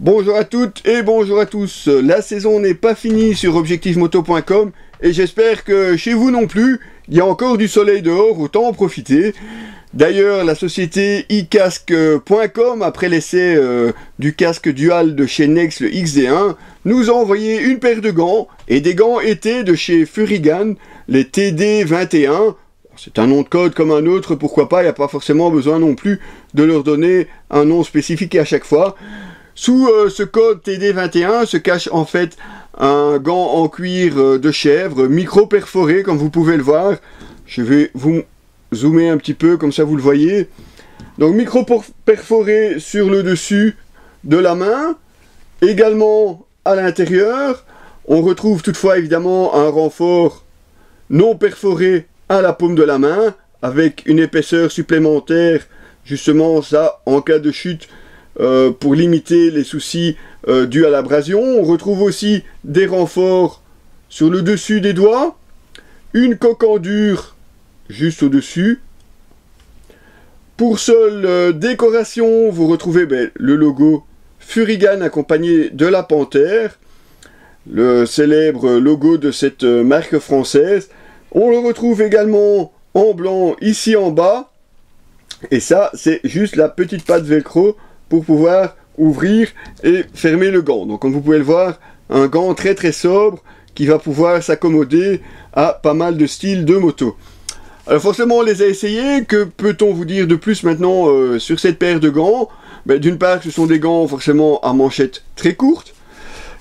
Bonjour à toutes et bonjour à tous. La saison n'est pas finie sur objectifmoto.com et j'espère que chez vous non plus, il y a encore du soleil dehors, autant en profiter. D'ailleurs, la société iCasque.com, après l'essai du casque dual de chez Nex, le XD1, nous a envoyé une paire de gants, et des gants été de chez Furigan, les TD21. C'est un nom de code comme un autre, pourquoi pas, il n'y a pas forcément besoin non plus de leur donner un nom spécifique à chaque fois. Sous ce code TD21 se cache en fait un gant en cuir de chèvre, micro-perforé comme vous pouvez le voir. Je vais vous zoomer un petit peu, comme ça vous le voyez. Donc micro-perforé sur le dessus de la main, également à l'intérieur. On retrouve toutefois évidemment un renfort non perforé à la paume de la main, avec une épaisseur supplémentaire, justement ça en cas de chute, pour limiter les soucis dus à l'abrasion. On retrouve aussi des renforts sur le dessus des doigts, une coque en dur juste au-dessus. Pour seule décoration, vous retrouvez le logo Furigan accompagné de la panthère, le célèbre logo de cette marque française. On le retrouve également en blanc ici en bas, et ça c'est juste la petite patte velcro pour pouvoir ouvrir et fermer le gant. Donc comme vous pouvez le voir, un gant très très sobre qui va pouvoir s'accommoder à pas mal de styles de moto. Alors forcément on les a essayés. Que peut-on vous dire de plus maintenant sur cette paire de gants? D'une part, ce sont des gants forcément à manchettes très courtes,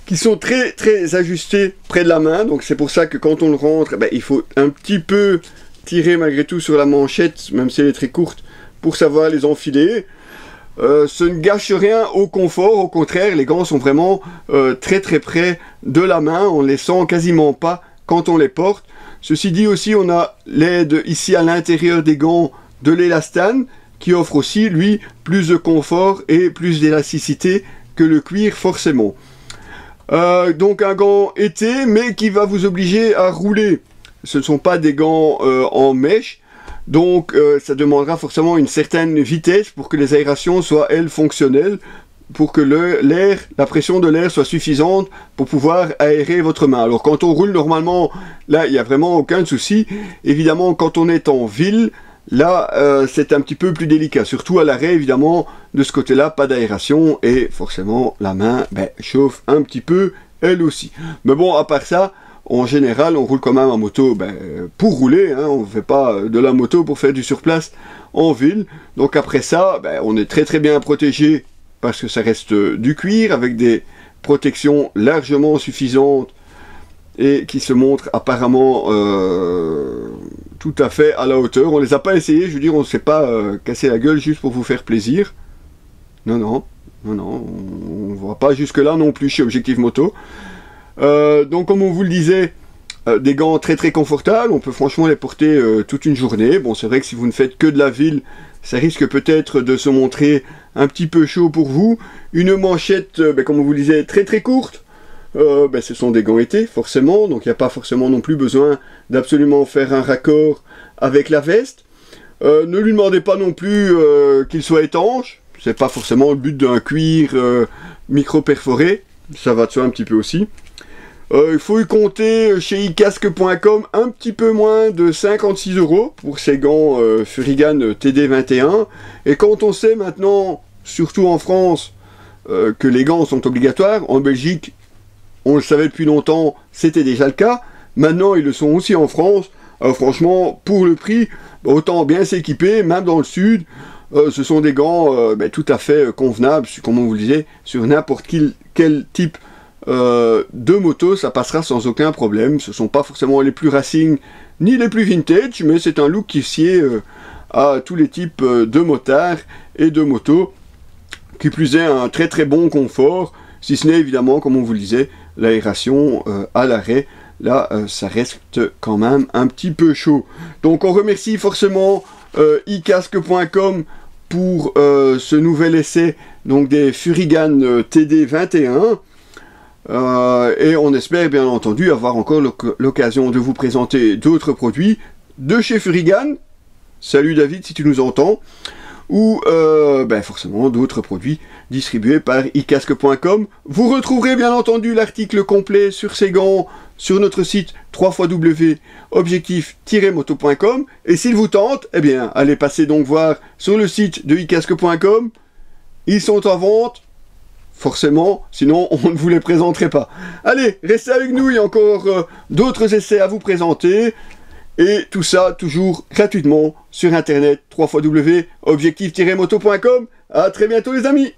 qui sont très très ajustés près de la main. Donc c'est pour ça que quand on le rentre, il faut un petit peu tirer malgré tout sur la manchette, même si elle est très courte, pour savoir les enfiler. Ce ne gâche rien au confort, au contraire, les gants sont vraiment très très près de la main, on ne les sent quasiment pas quand on les porte. Ceci dit aussi, on a l'aide ici à l'intérieur des gants de l'élastane, qui offre aussi, lui, plus de confort et plus d'élasticité que le cuir forcément. Donc un gant été, mais qui va vous obliger à rouler. Ce ne sont pas des gants en mèche. Donc ça demandera forcément une certaine vitesse pour que les aérations soient, elles, fonctionnelles, pour que la pression de l'air soit suffisante pour pouvoir aérer votre main. Alors quand on roule normalement, là, il n'y a vraiment aucun souci. Évidemment, quand on est en ville, là, c'est un petit peu plus délicat. Surtout à l'arrêt, évidemment, de ce côté-là, pas d'aération, et forcément, la main chauffe un petit peu, elle aussi. Mais bon, à part ça, en général, on roule quand même en moto pour rouler, hein, on ne fait pas de la moto pour faire du surplace en ville. Donc après ça, on est très très bien protégé parce que ça reste du cuir avec des protections largement suffisantes et qui se montrent apparemment tout à fait à la hauteur. On ne les a pas essayés, je veux dire, on ne s'est pas cassé la gueule juste pour vous faire plaisir. Non, non, non, non, on ne va pas jusque là non plus chez Objectif Moto. Donc comme on vous le disait, des gants très très confortables, on peut franchement les porter toute une journée. Bon, c'est vrai que si vous ne faites que de la ville, ça risque peut-être de se montrer un petit peu chaud pour vous. Une manchette, comme on vous le disait, très très courte, ce sont des gants été forcément, donc il n'y a pas forcément non plus besoin d'absolument faire un raccord avec la veste. Ne lui demandez pas non plus qu'il soit étanche, c'est pas forcément le but d'un cuir micro-perforé, ça va de soi un petit peu aussi. Il faut y compter chez iCasque.com un petit peu moins de 56 € pour ces gants Furigan TD21. Et quand on sait maintenant, surtout en France, que les gants sont obligatoires, en Belgique, on le savait depuis longtemps, c'était déjà le cas. Maintenant, ils le sont aussi en France. Franchement, pour le prix, autant bien s'équiper, même dans le sud. Ce sont des gants tout à fait convenables, comme on vous le disait, sur n'importe quel type de moto, ça passera sans aucun problème. Ce ne sont pas forcément les plus racing ni les plus vintage, mais c'est un look qui sied à tous les types de motards et de motos, qui plus est un très très bon confort, si ce n'est évidemment, comme on vous le disait, l'aération à l'arrêt. Là, ça reste quand même un petit peu chaud. Donc on remercie forcément iCasque.com pour ce nouvel essai donc des Furigan TD21. Et on espère bien entendu avoir encore l'occasion de vous présenter d'autres produits de chez Furigan. Salut David si tu nous entends. ou forcément d'autres produits distribués par iCasque.com. Vous retrouverez bien entendu l'article complet sur ces gants sur notre site www.objectif-moto.com, et s'il vous tente, eh bien, allez passer donc voir sur le site de iCasque.com. Ils sont en vente, forcément, sinon on ne vous les présenterait pas. Allez, restez avec nous, il y a encore d'autres essais à vous présenter, et tout ça toujours gratuitement sur internet, www.objectif-moto.com. À très bientôt les amis.